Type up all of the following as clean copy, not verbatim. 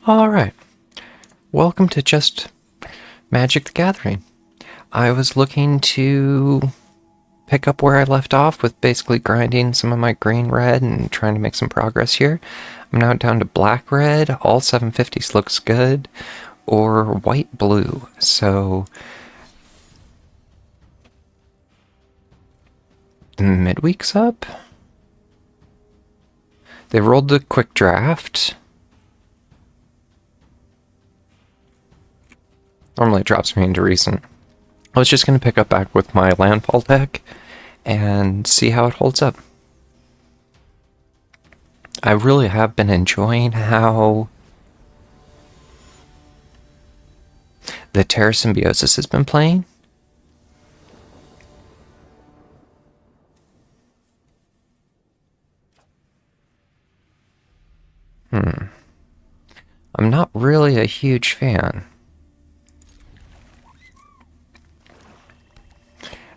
Alright, welcome to Just Magic the Gathering. I was looking to pick up where I left off with basically grinding some of my green-red and trying to make some progress here. I'm now down to black-red, all 750s looks good, or white-blue, so midweek's up. They rolled the quick draft. Normally it drops me into recent. I was just going to pick up back with my landfall deck and see how it holds up. I really have been enjoying how the Terra Symbiosis has been playing. I'm not really a huge fan.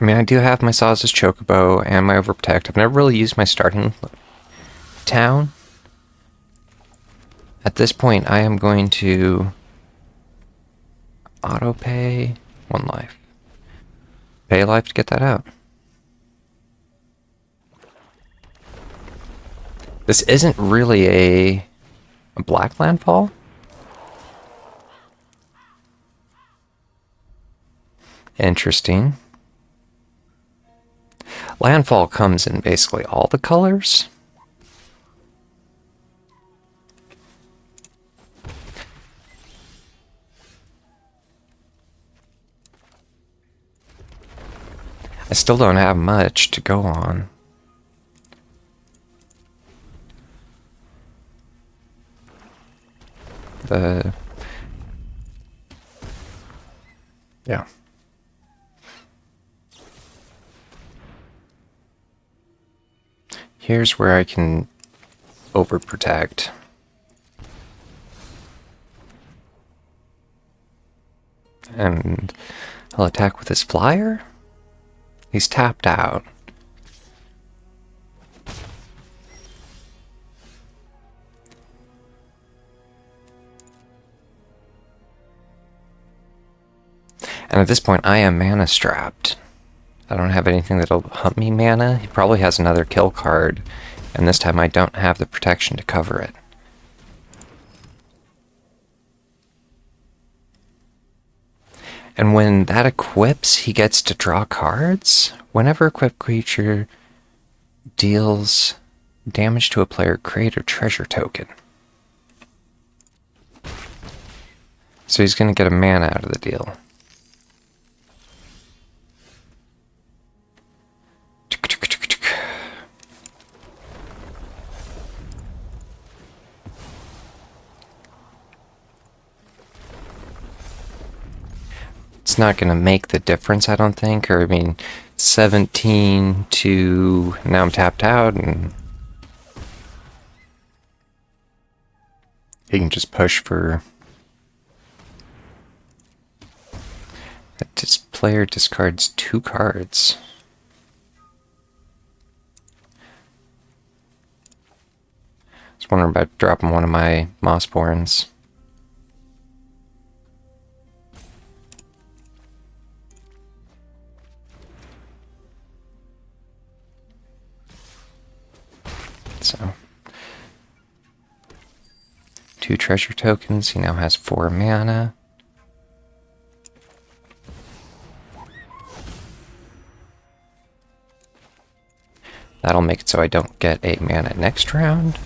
I mean, I do have my Saz's Chocobo and my Overprotect. I've never really used my starting town. At this point, I am going to auto-pay 1 life. Pay a life to get that out. This isn't really a black landfall. Interesting. Landfall comes in basically all the colors. I still don't have much to go on. Yeah. Here's where I can overprotect. And I'll attack with his flyer. He's tapped out. And at this point, I am mana strapped. I don't have anything that'll hunt me mana. He probably has another kill card, and this time I don't have the protection to cover it. And when that equips, he gets to draw cards. Whenever equipped creature deals damage to a player, create a treasure token. So he's going to get a mana out of the deal. It's not going to make the difference, I don't think. Or, I mean, 17 to... Now I'm tapped out, and... He can just push for... This player discards 2 cards. I was wondering about dropping one of my Mossborns. So, 2 treasure tokens. He now has 4 mana. That'll make it so I don't get a mana next round.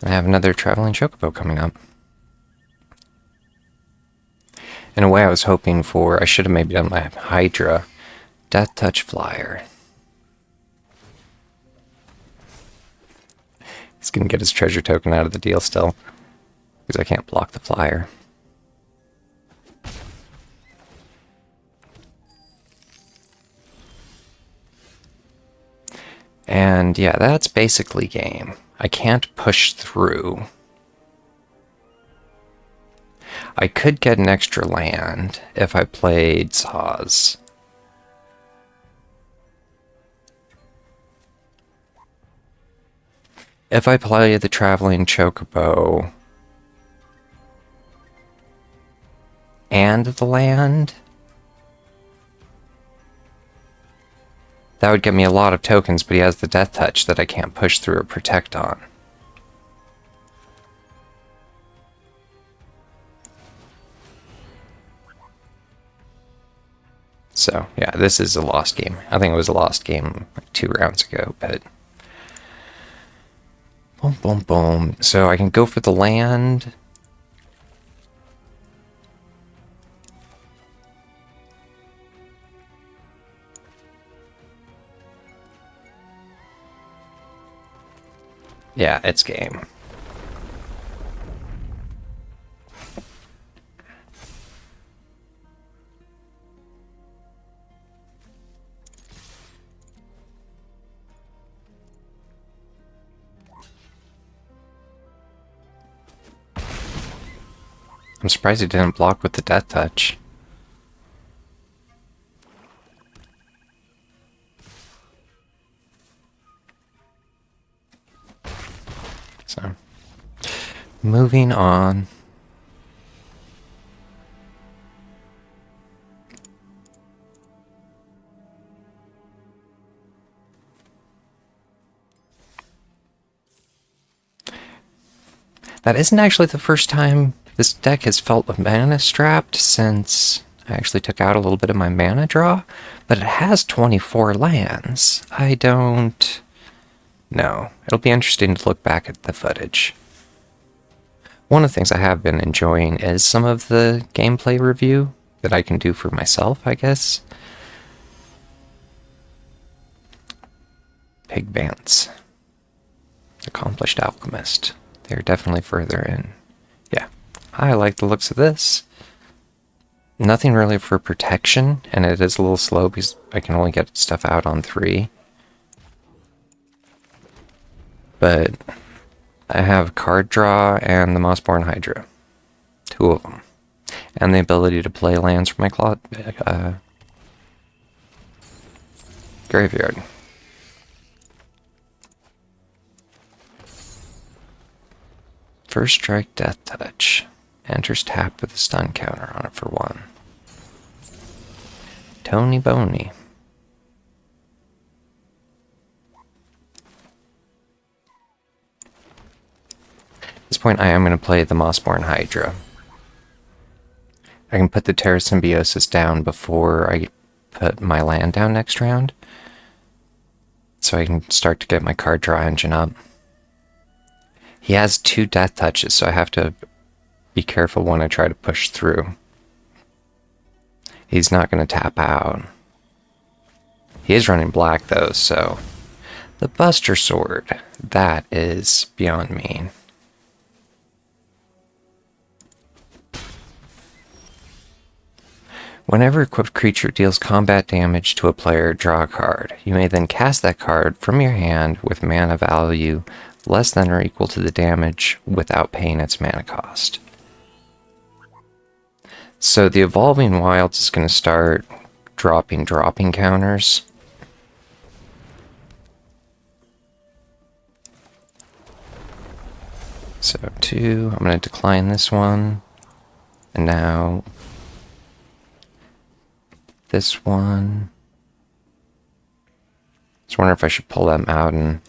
And I have another Traveling Chocobo coming up. In a way, I was hoping for... I should have maybe done my Hydra. Death Touch Flyer. He's going to get his treasure token out of the deal still, because I can't block the flyer. And yeah, that's basically game. I can't push through. I could get an extra land if I played Saz. If I play the Traveling Chocobo and the land, that would get me a lot of tokens, but he has the Death Touch that I can't push through or protect on. So, yeah, this is a lost game. I think it was a lost game like 2 rounds ago, but... Boom, boom, boom. So I can go for the land. Yeah, it's game. I'm surprised he didn't block with the Death Touch. So, moving on. That isn't actually the first time this deck has felt mana strapped since I actually took out a little bit of my mana draw, but it has 24 lands. I don't know. It'll be interesting to look back at the footage. One of the things I have been enjoying is some of the gameplay review that I can do for myself, I guess. Pig Bants. Accomplished Alchemist. They're definitely further in. Yeah, I like the looks of this. Nothing really for protection, and it is a little slow because I can only get stuff out on 3. But I have card draw and the Mossborn Hydra. 2 of them. And the ability to play lands from my graveyard. First strike, Death Touch. Enters tapped with a stun counter on it for 1. Tony Boney. At this point, I am going to play the Mossborn Hydra. I can put the Terra Symbiosis down before I put my land down next round, so I can start to get my card draw engine up. He has 2 Death Touches, so I have to be careful when I try to push through. He's not going to tap out. He is running black, though, so... The Buster Sword. That is beyond mean. Whenever equipped creature deals combat damage to a player, draw a card. You may then cast that card from your hand with mana value less than or equal to the damage without paying its mana cost. So the Evolving Wilds is going to start dropping counters. So 2, I'm going to decline this one. And now this one. Just wonder if I should pull them out, and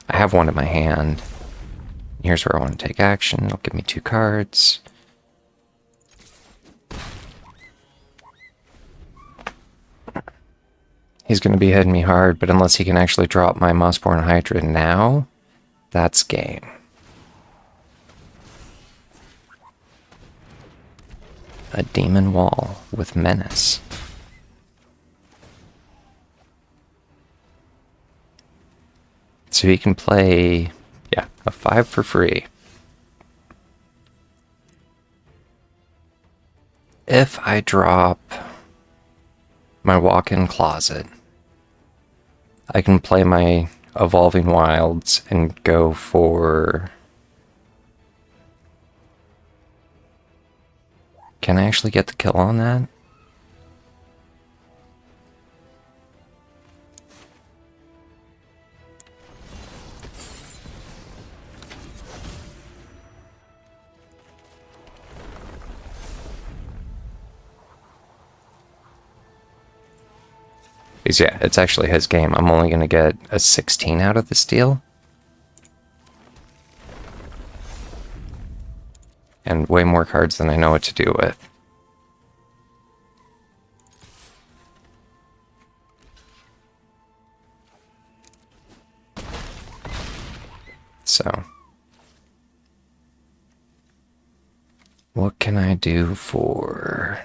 I have one in my hand. Here's where I want to take action. It'll give me 2 cards. He's going to be hitting me hard, but unless he can actually drop my Mossborn Hydra now, that's game. A Demon Wall with Menace. So he can play, yeah, a 5 for free. If I drop my walk-in closet, I can play my Evolving Wilds and go for... Can I actually get the kill on that? Because, yeah, it's actually his game. I'm only going to get a 16 out of this deal. And way more cards than I know what to do with. So, what can I do for...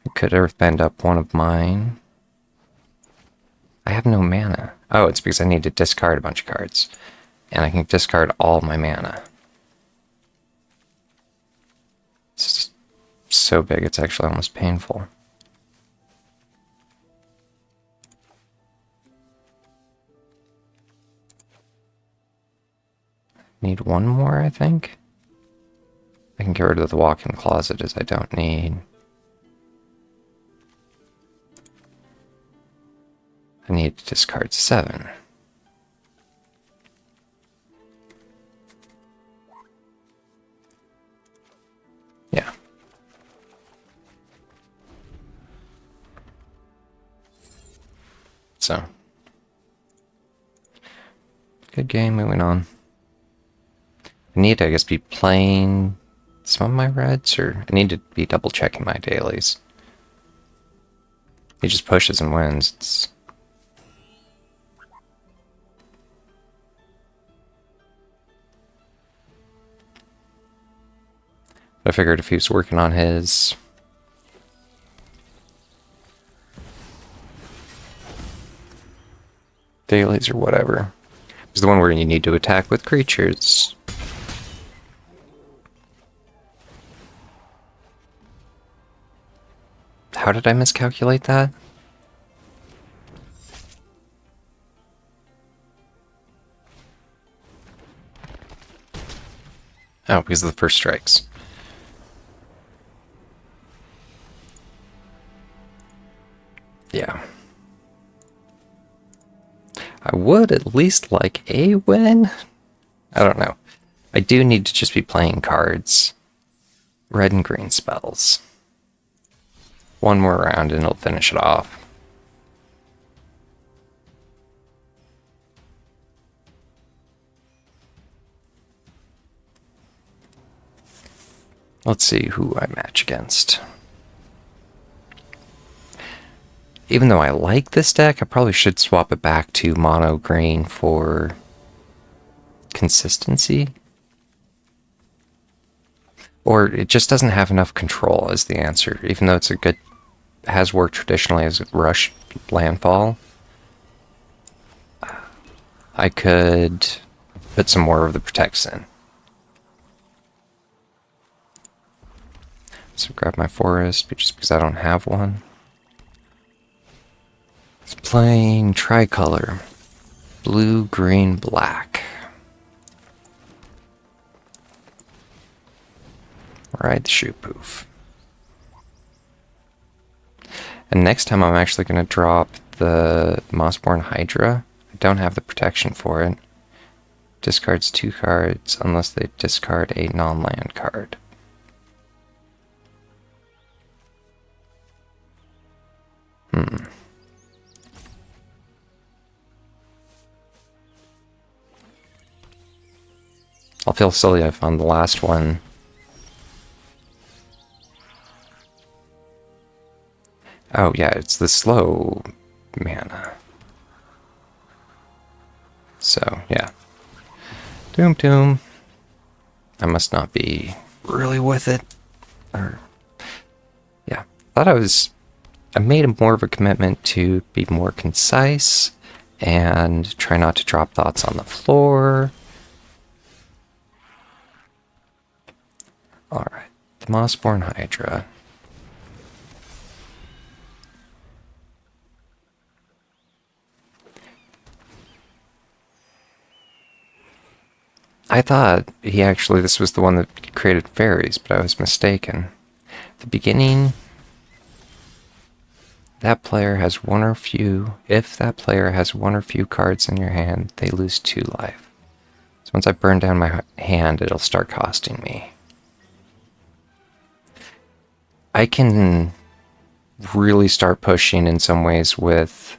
I could earthbend up one of mine. I have no mana. Oh, it's because I need to discard a bunch of cards. And I can discard all my mana. It's so big, it's actually almost painful. Need one more, I think. I can get rid of the walk-in closet as I don't need. I need to discard 7. Yeah. So. Good game, moving on. I need to, I guess, be playing some of my reds, or I need to be double checking my dailies. He just pushes and wins. It's... I figured if he was working on his dailies or whatever, it's the one where you need to attack with creatures. How did I miscalculate that? Oh, because of the first strikes. Yeah. I would at least like a win. I don't know. I do need to just be playing cards. Red and green spells. One more round and it'll finish it off. Let's see who I match against. Even though I like this deck, I probably should swap it back to mono green for consistency. Or it just doesn't have enough control is the answer, even though it's a good, has worked traditionally as a rush landfall. I could put some more of the protects in. So grab my forest, just because I don't have one. It's playing tricolor. Blue, green, black. Ride the shoe poof. And next time I'm actually going to drop the Mossborn Hydra. I don't have the protection for it. Discards 2 cards unless they discard a non-land card. I'll feel silly if on the last one oh yeah, it's the slow mana. So, yeah. Doom Doom. I must not be really with it. Or, yeah. I made more of a commitment to be more concise and try not to drop thoughts on the floor. Alright, the Mossborn Hydra. I thought this was the one that created fairies, but I was mistaken. At the beginning, if that player has one or few cards in your hand, they lose 2 life. So once I burn down my hand, it'll start costing me. I can really start pushing in some ways with...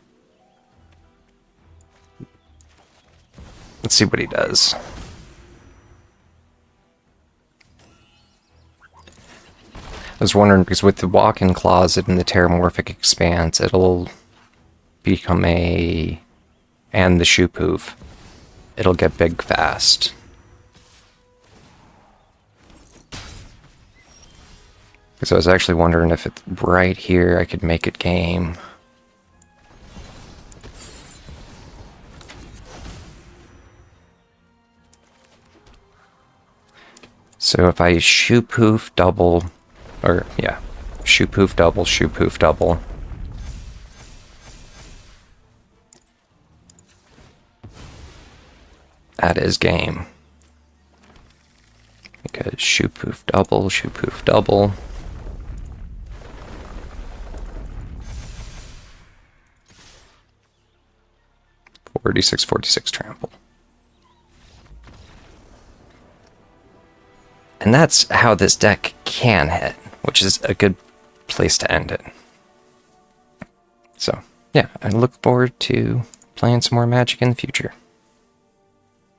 Let's see what he does. I was wondering, because with the walk-in closet and the Terramorphic Expanse, it'll become a... and the shoe poof. It'll get big fast. So I was actually wondering if it's right here I could make it game. So if I shoe poof double... Or, yeah. Shoe poof double, shoe poof double. That is game. Because shoe poof double, shoe poof double. $46 trample. And that's how this deck can hit, which is a good place to end it. So, yeah, I look forward to playing some more Magic in the future.